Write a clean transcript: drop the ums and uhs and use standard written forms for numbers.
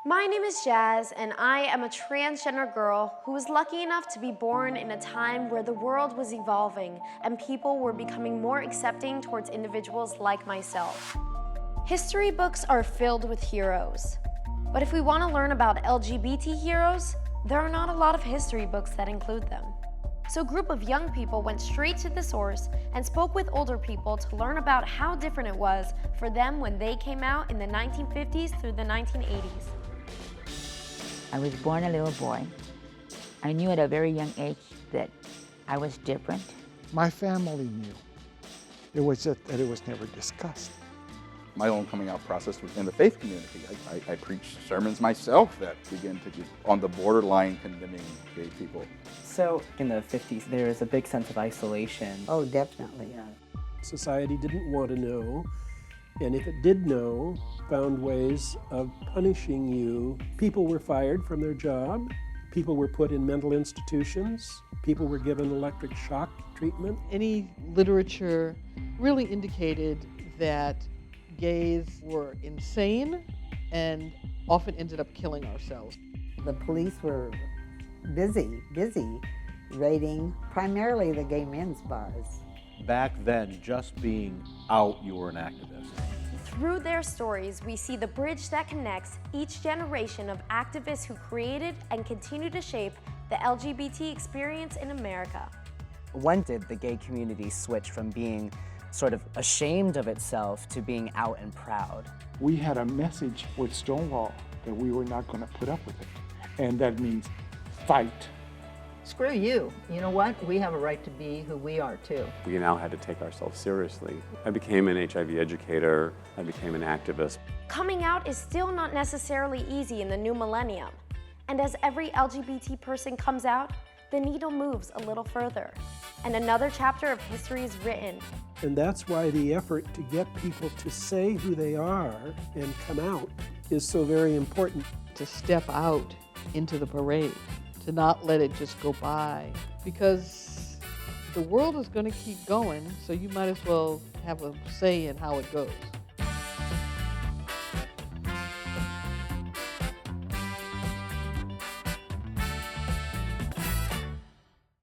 My name is Jazz, and I am a transgender girl who was lucky enough to be born in a time where the world was evolving and people were becoming more accepting towards individuals like myself. History books are filled with heroes, but if we want to learn about LGBT heroes, there are not a lot of history books that include them. So a group of young people went straight to the source and spoke with older people to learn about how different it was for them when they came out in the 1950s through the 1980s. I was born a little boy. I knew at a very young age that I was different. My family knew. It was just that it was never discussed. My own coming out process was in the faith community. I preached sermons myself that began to get on the borderline condemning gay people. So in the 50s, there was a big sense of isolation. Oh, definitely. Yeah. Society didn't want to know, and if it did know, found ways of punishing you. People were fired from their job, people were put in mental institutions, people were given electric shock treatment. Any literature really indicated that gays were insane and often ended up killing ourselves. The police were busy raiding primarily the gay men's bars. Back then, just being out, you were an activist. Through their stories, we see the bridge that connects each generation of activists who created and continue to shape the LGBT experience in America. When did the gay community switch from being sort of ashamed of itself to being out and proud? We had a message with Stonewall that we were not going to put up with it. And that means fight. Screw you. You know what? We have a right to be who we are too. We now had to take ourselves seriously. I became an HIV educator. I became an activist. Coming out is still not necessarily easy in the new millennium. And as every LGBT person comes out, the needle moves a little further. And another chapter of history is written. And that's why the effort to get people to say who they are and come out is so very important. To step out into the parade, to not let it just go by, because the world is going to keep going, so you might as well have a say in how it goes.